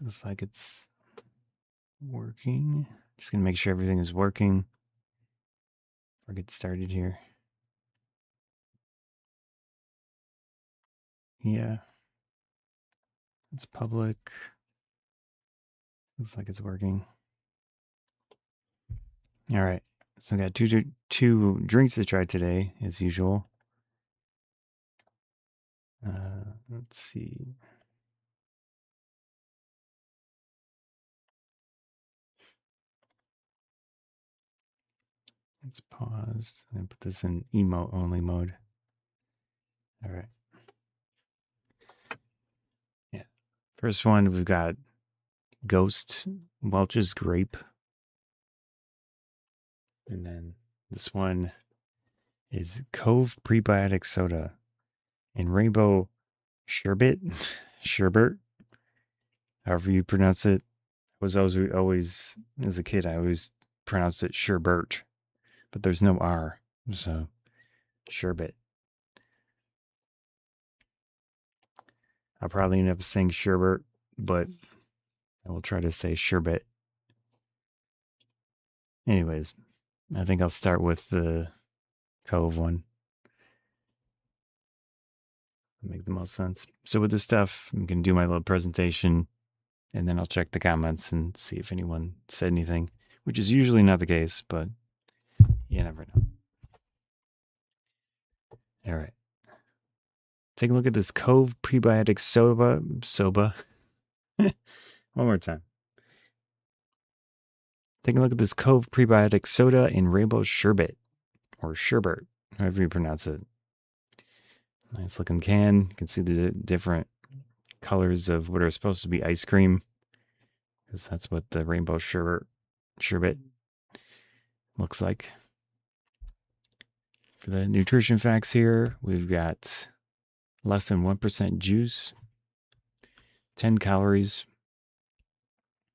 Looks like it's working. Just gonna make sure everything is working before I get started here. Yeah, it's public. Looks like it's working. All right, so I got two drinks to try today, as usual. Let's see. Let's pause and put this in emote only mode. All right. Yeah. First one, we've got Ghost Welch's Grape. And then this one is Cove Prebiotic Soda and Rainbow Sherbet. Sherbet, however you pronounce it. Was always, as a kid, I always pronounced it Sherbet, but there's no R. So, Sherbet. I'll probably end up saying Sherbet, but I will try to say Sherbet. Anyways, I think I'll start with the Cove one. Make the most sense. So with this stuff, I'm going to do my little presentation, and then I'll check the comments and see if anyone said anything, which is usually not the case, but you never know. All right. Take a look at this Cove Prebiotic Soba. One more time. Take a look at this Cove Prebiotic Soda in Rainbow Sherbet, or Sherbet, however you pronounce it. Nice looking can. You can see the different colors of what are supposed to be ice cream, because that's what the Rainbow Sherbet looks like. For the nutrition facts here, we've got less than 1% juice, 10 calories,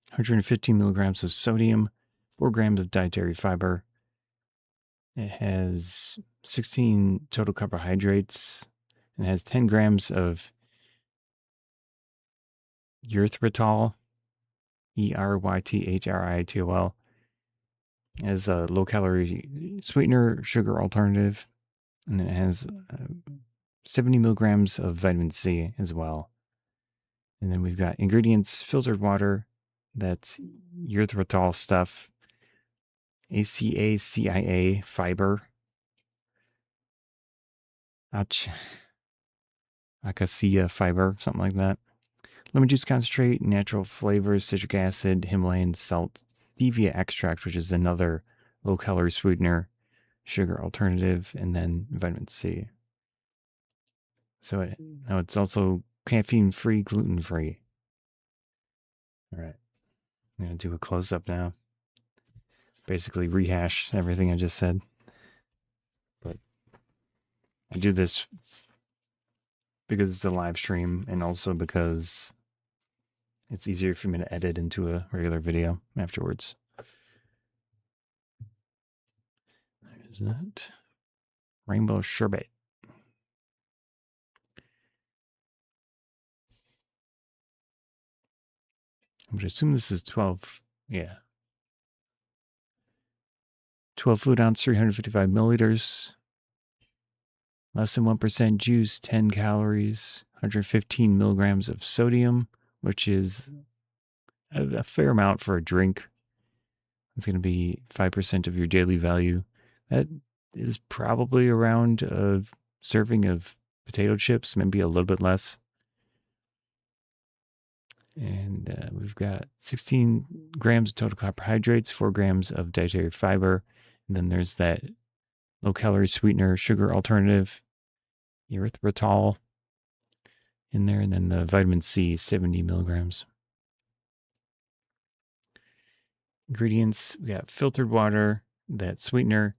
115 milligrams of sodium, 4 grams of dietary fiber. It has 16 total carbohydrates and has 10 grams of erythritol, erythritol, as a low-calorie sweetener sugar alternative. And then it has 70 milligrams of vitamin C as well. And then we've got ingredients: filtered water, that's erythritol stuff, ACACIA fiber, acacia fiber, something like that. Lemon juice concentrate, natural flavors, citric acid, Himalayan salt, stevia extract, which is another low-calorie sweetener, sugar alternative, and then vitamin C. So now it's also caffeine-free, gluten-free. All right. I'm going to do a close-up now. Basically rehash everything I just said. But I do this because it's a live stream and also because it's easier for me to edit into a regular video afterwards. There's that. Rainbow Sherbet. I would assume this is 12. Yeah. 12 fluid ounce, 355 milliliters. Less than 1% juice, 10 calories, 115 milligrams of sodium, which is a fair amount for a drink. It's going to be 5% of your daily value. That is probably around a serving of potato chips, maybe a little bit less. And we've got 16 grams of total carbohydrates, 4 grams of dietary fiber. And then there's that low-calorie sweetener sugar alternative, erythritol, in there. And then the vitamin C, 70 milligrams. Ingredients, we got filtered water, that sweetener.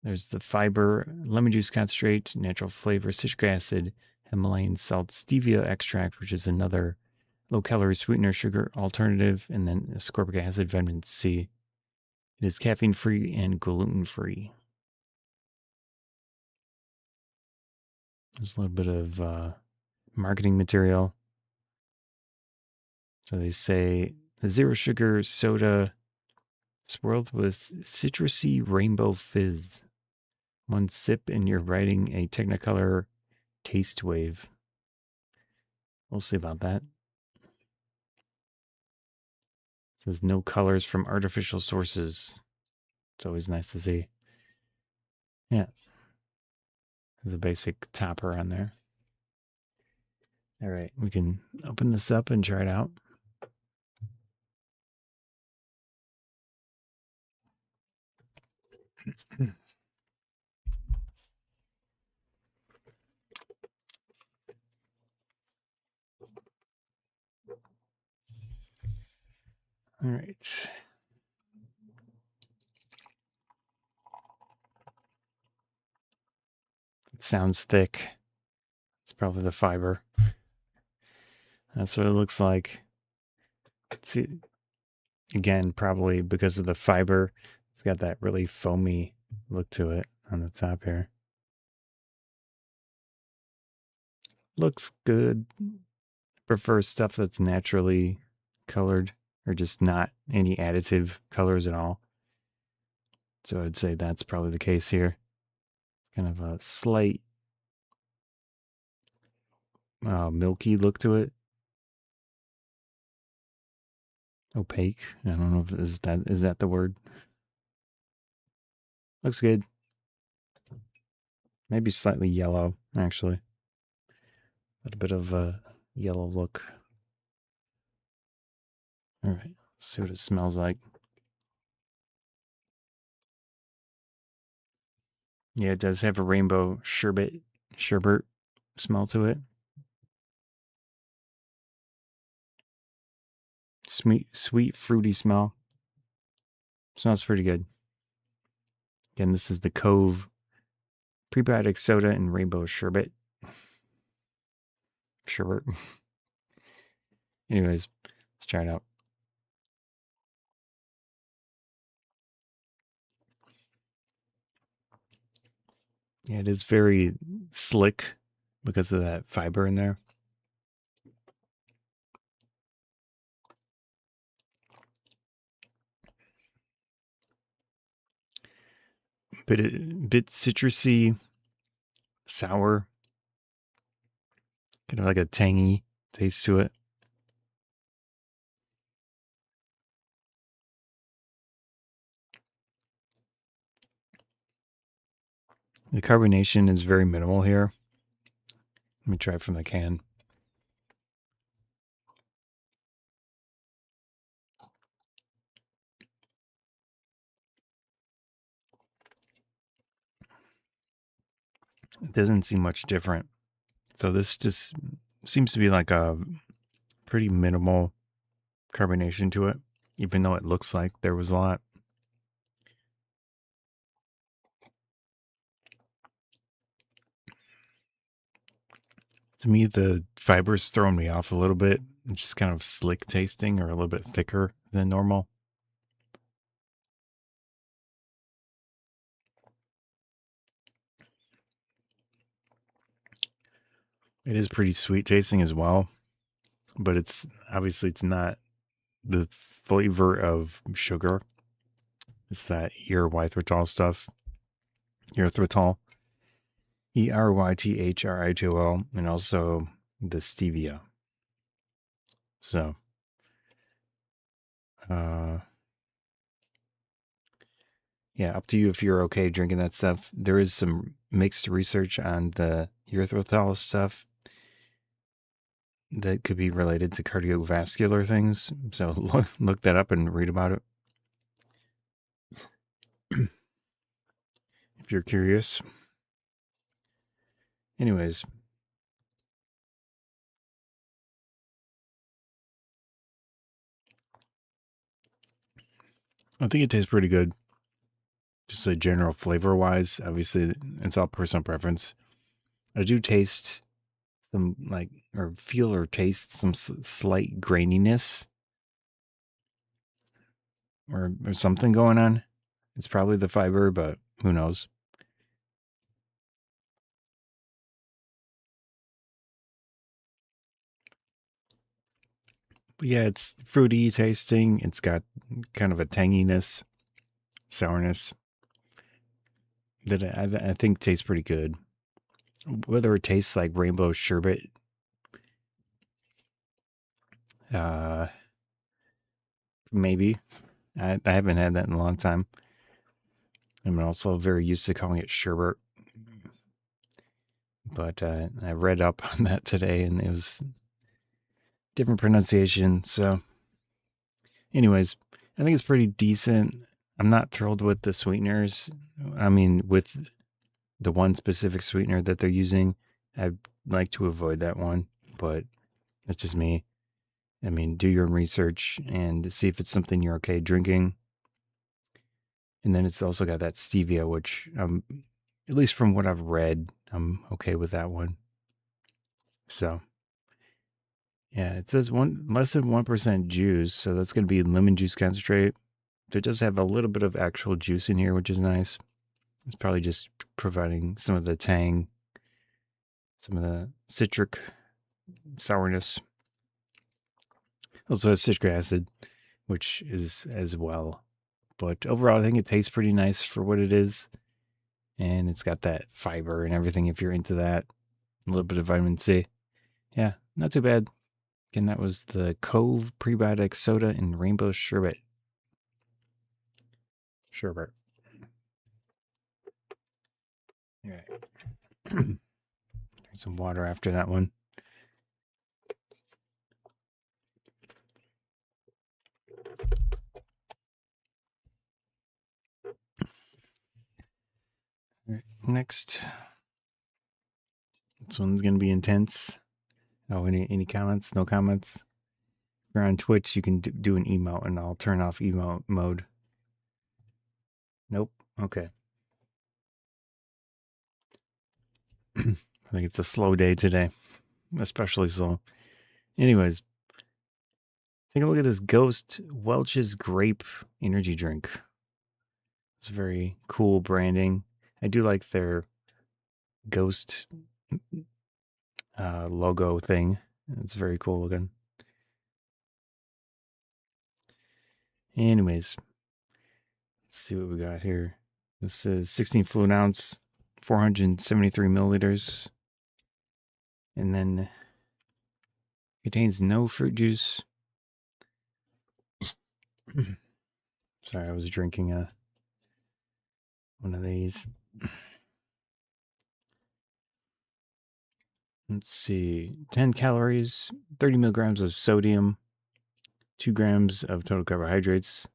There's the fiber, lemon juice concentrate, natural flavor, citric acid, Himalayan salt, stevia extract, which is another low-calorie sweetener sugar alternative, and then ascorbic acid, vitamin C. It is caffeine-free and gluten-free. There's a little bit of marketing material. So they say a zero sugar soda swirled with citrusy rainbow fizz. One sip and you're riding a Technicolor taste wave. We'll see about that. It says no colors from artificial sources. It's always nice to see. Yeah. There's a basic topper on there. All right, we can open this up and try it out. All right. It sounds thick. It's probably the fiber. That's what it looks like. See, again, probably because of the fiber, it's got that really foamy look to it on the top here. Looks good. Prefer stuff that's naturally colored or just not any additive colors at all. So I'd say that's probably the case here. Kind of a slight milky look to it. Opaque. I don't know if is that the word. Looks good. Maybe slightly yellow, actually. A little bit of a yellow look. All right, let's see what it smells like. Yeah, it does have a rainbow sherbet smell to it. Sweet, fruity smell. Smells pretty good. Again, this is the Cove Prebiotic Soda and Rainbow Sherbet. Sherbet. Anyways, let's try it out. Yeah, it is very slick because of that fiber in there. Bit citrusy, sour, kind of like a tangy taste to it. The carbonation is very minimal here. Let me try it from the can. It doesn't seem much different. So this just seems to be like a pretty minimal carbonation to it, even though it looks like there was a lot. To me, the fiber's throwing me off a little bit. It's just kind of slick tasting or a little bit thicker than normal. It is pretty sweet tasting as well, but it's obviously it's not the flavor of sugar. It's that erythritol stuff. Erythritol. Erythritol, and also the stevia. So, yeah, up to you if you're okay drinking that stuff. There is some mixed research on the erythritol stuff that could be related to cardiovascular things. So look that up and read about it if you're curious. Anyways, I think it tastes pretty good. Just a general flavor wise, obviously it's all personal preference. I do taste some like or feel or taste some slight graininess or something going on. It's probably the fiber, but who knows? But yeah, it's fruity tasting. It's got kind of a tanginess, sourness that I think tastes pretty good. Whether it tastes like rainbow sherbet, uh, maybe. I haven't had that in a long time. I'm also very used to calling it sherbet, but I read up on that today, and it was different pronunciation. So, anyways, I think it's pretty decent. I'm not thrilled with the sweeteners. I mean, with the one specific sweetener that they're using, I'd like to avoid that one, but that's just me. I mean, do your research and see if it's something you're okay drinking. And then it's also got that stevia, which, at least from what I've read, I'm okay with that one. So, yeah, it says less than 1% juice, so that's going to be lemon juice concentrate. So it does have a little bit of actual juice in here, which is nice. It's probably just providing some of the tang, some of the citric sourness. Also has citric acid, which is as well. But overall, I think it tastes pretty nice for what it is. And it's got that fiber and everything if you're into that. A little bit of vitamin C. Yeah, not too bad. Again, that was the Cove Prebiotic Soda and Rainbow Sherbet. Sherbet. All right. There's some water after that one. All right, next. This one's going to be intense. Oh, any comments? No comments? If you're on Twitch, you can do an emote and I'll turn off emote mode. Nope. Okay. I think it's a slow day today, especially slow. Anyways, take a look at this Ghost Welch's Grape energy drink. It's very cool branding. I do like their Ghost logo thing. It's very cool looking. Anyways, let's see what we got here. This is 16 fluid ounce, 473 milliliters, and then contains no fruit juice. Sorry, I was drinking one of these. Let's see, 10 calories, 30 milligrams of sodium, 2 grams of total carbohydrates.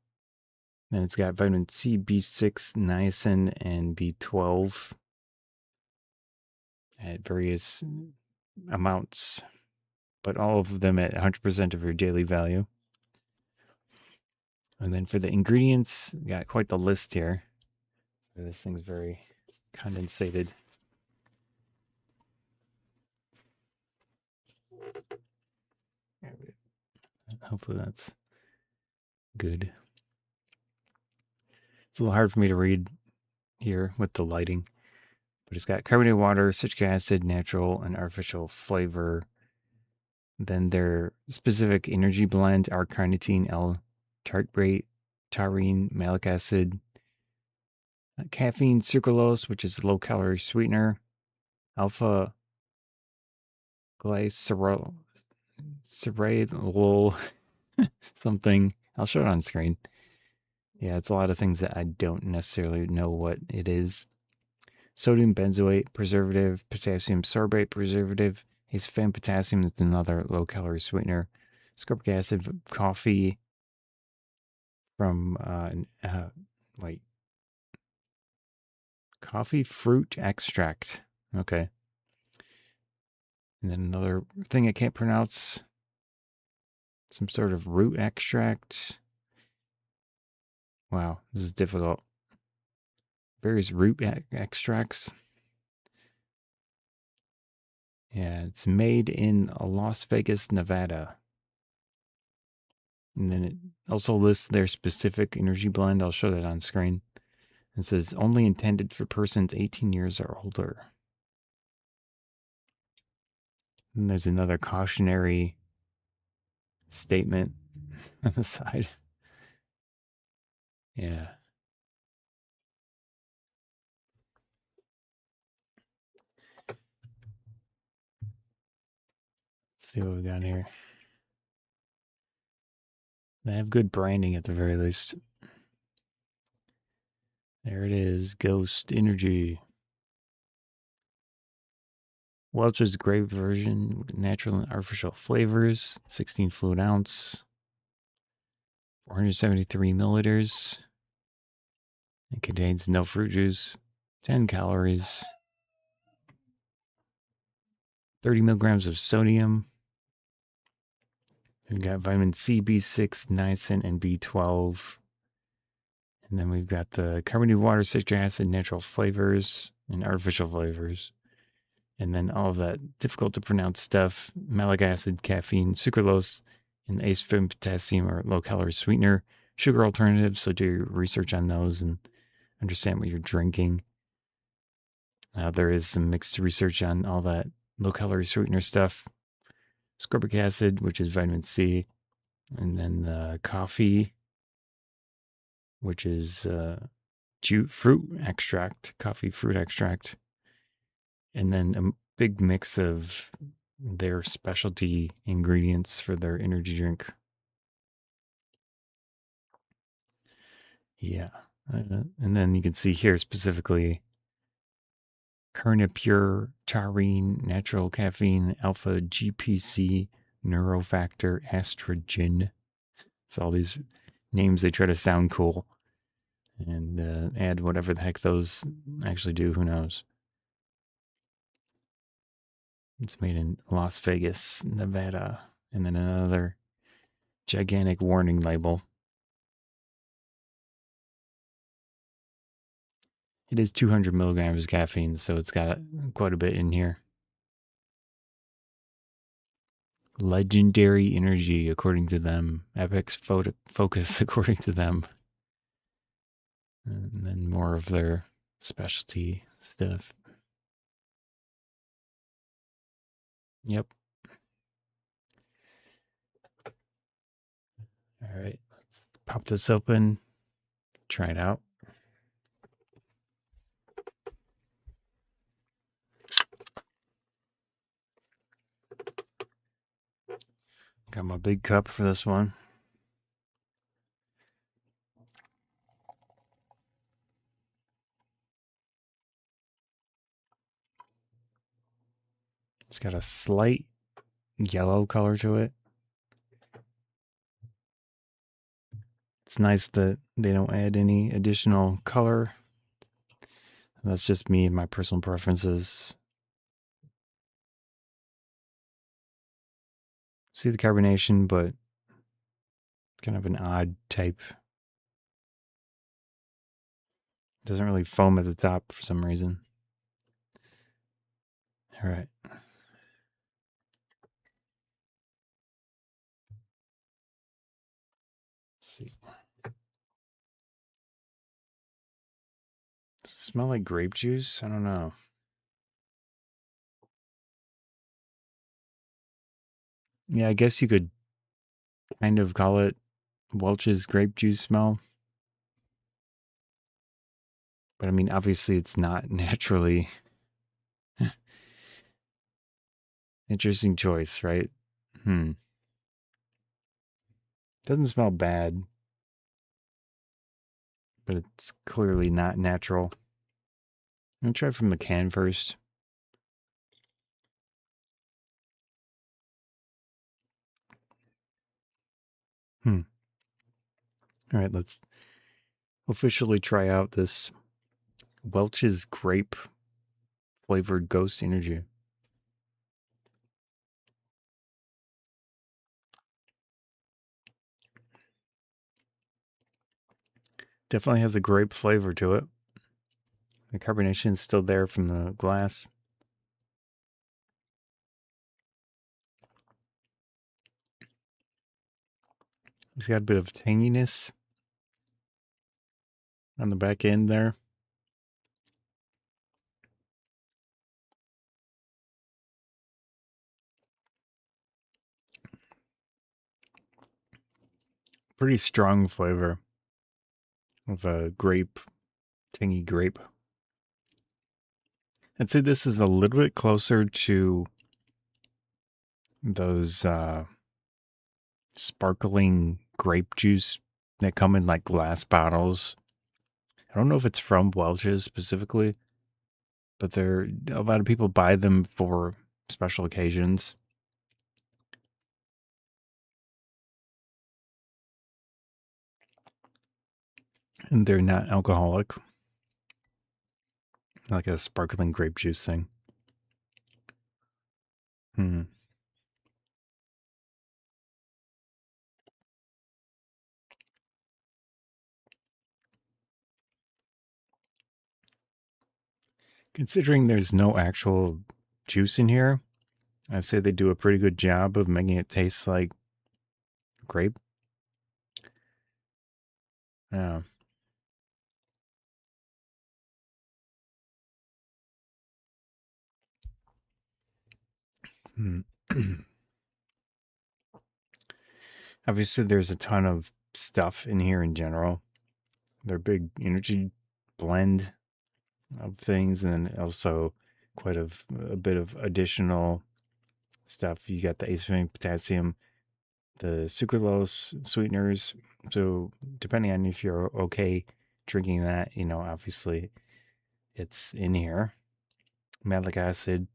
Then it's got vitamin C, B6, niacin, and B12 at various amounts, but all of them at 100% of your daily value. And then for the ingredients, got quite the list here. So this thing's very condensated. Hopefully that's good. It's a little hard for me to read here with the lighting, but it's got carbonated water, citric acid, natural and artificial flavor. Then their specific energy blend are carnitine, L-tartrate, taurine, malic acid, caffeine, sucralose, which is a low-calorie sweetener, alpha glycerol, something. I'll show it on screen. Yeah, it's a lot of things that I don't necessarily know what it is. Sodium benzoate preservative, potassium sorbate preservative, aspartame potassium, that's another low-calorie sweetener, ascorbic acid, coffee from coffee fruit extract. Okay. And then another thing I can't pronounce, some sort of root extract. Wow, this is difficult. Various root extracts. Yeah, it's made in Las Vegas, Nevada. And then it also lists their specific energy blend. I'll show that on screen. It says only intended for persons 18 years or older. And there's another cautionary statement on the side. Yeah. Let's see what we got here. They have good branding at the very least. There it is, Ghost Energy. Welch's Grape version, natural and artificial flavors, 16 fluid ounce, 473 milliliters. It contains no fruit juice, 10 calories, 30 milligrams of sodium. We've got vitamin C, B6, niacin, and B12. And then we've got the carbonated water, citric acid, natural flavors, and artificial flavors. And then all of that difficult to pronounce stuff, malic acid, caffeine, sucralose, and aspartame potassium or low calorie sweetener, sugar alternatives. So do your research on those and understand what you're drinking. There is some mixed research on all that low calorie sweetener stuff. Ascorbic acid, which is vitamin C, and then the coffee, which is fruit extract, coffee fruit extract, and then a big mix of their specialty ingredients for their energy drink. Yeah. And then you can see here specifically Carnipure, taurine, natural caffeine, alpha GPC, neurofactor, estrogen. So all these names, they try to sound cool and add whatever the heck those actually do. Who knows? It's made in Las Vegas, Nevada. And then another gigantic warning label. It is 200 milligrams of caffeine, so it's got quite a bit in here. Legendary energy, according to them. Epic focus, according to them. And then more of their specialty stuff. Yep. All right, let's pop this open, try it out. Got my big cup for this one. It's got a slight yellow color to it. It's nice that they don't add any additional color. That's just me and my personal preferences. See the carbonation, but it's kind of an odd type. It doesn't really foam at the top for some reason. All right. Let's see. Does it smell like grape juice? I don't know. Yeah, I guess you could kind of call it Welch's grape juice smell. But I mean, obviously, it's not naturally. Interesting choice, right? Doesn't smell bad, but it's clearly not natural. I'm gonna try from the can first. All right, let's officially try out this Welch's grape flavored Ghost Energy. Definitely has a grape flavor to it. The carbonation is still there from the glass. It's got a bit of tanginess on the back end there. Pretty strong flavor of a grape, tangy grape. I'd say this is a little bit closer to those sparkling grape juice that come in like glass bottles. I don't know if it's from Welch's specifically, but a lot of people buy them for special occasions. And they're not alcoholic, like a sparkling grape juice thing. Hmm. Considering there's no actual juice in here, I say they do a pretty good job of making it taste like grape. Yeah. Hmm. Obviously, there's a ton of stuff in here in general. They're big energy blend of things, and then also quite a bit of additional stuff. You got the aspartame, potassium, the sucralose sweeteners. So depending on if you're okay drinking that, obviously it's in here. Malic acid,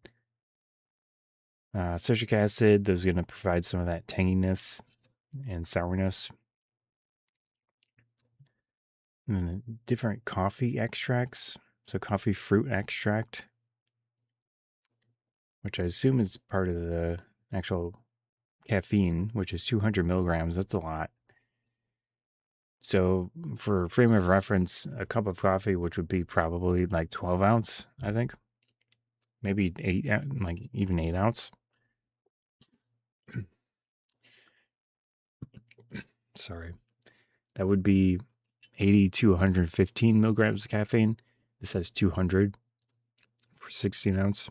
citric acid. Those are going to provide some of that tanginess and sourness. And then different coffee extracts. So coffee fruit extract, which I assume is part of the actual caffeine, which is 200 milligrams. That's a lot. So for frame of reference, a cup of coffee, which would be probably like 12 ounce, I think, maybe like even 8 ounce. Sorry, that would be 80 to 115 milligrams of caffeine. This has 200 for 16 ounce.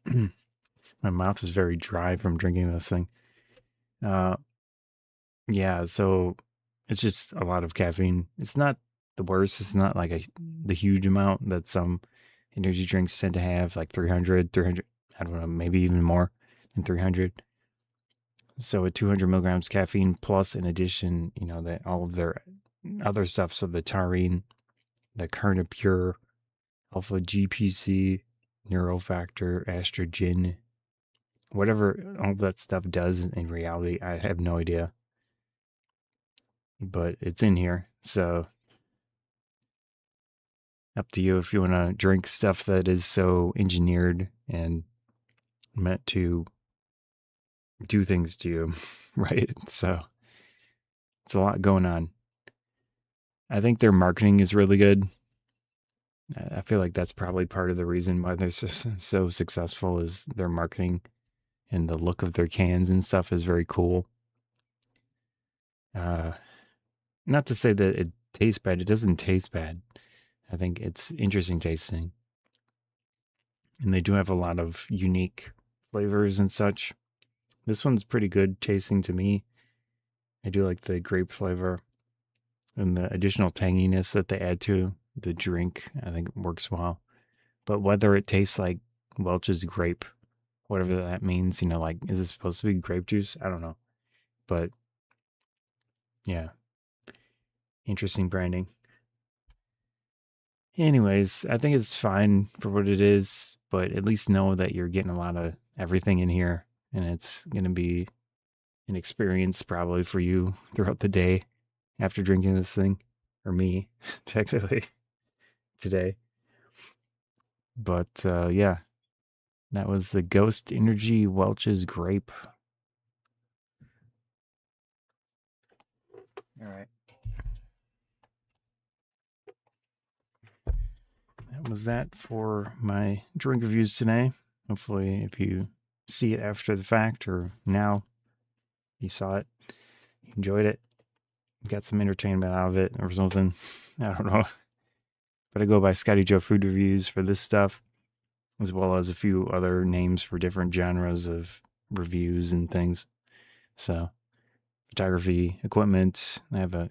My mouth is very dry from drinking this thing. Uh, yeah, so it's just a lot of caffeine. It's not the worst. It's not like the huge amount that some energy drinks tend to have, like 300, I don't know, maybe even more than 300. So at 200 milligrams caffeine plus in addition, that all of their other stuff. So the taurine, the Carnipure, alpha GPC, neurofactor, estrogen, whatever all that stuff does in reality, I have no idea. But it's in here. So up to you if you want to drink stuff that is so engineered and meant to do things to you, right? So it's a lot going on. I think their marketing is really good. I feel like that's probably part of the reason why they're so successful is their marketing and the look of their cans and stuff is very cool. Uh, Not to say that it tastes bad. It doesn't taste bad. I think it's interesting tasting. And they do have a lot of unique flavors and such. This one's pretty good tasting to me. I do like the grape flavor and the additional tanginess that they add to the drink. I think it works well. But whether it tastes like Welch's grape, whatever that means, like, is it supposed to be grape juice? I don't know. But yeah, interesting branding. Anyways, I think it's fine for what it is, but at least know that you're getting a lot of everything in here, and it's going to be an experience probably for you throughout the day after drinking this thing, or me, technically, today. But yeah, that was the Ghost Energy Welch's Grape. All right. That was that for my drink reviews today. Hopefully, if you see it after the fact or now you saw it, you enjoyed it, got some entertainment out of it or something. I don't know. But I go by Scotty Joe Food Reviews for this stuff, as well as a few other names for different genres of reviews and things. So photography equipment. I have a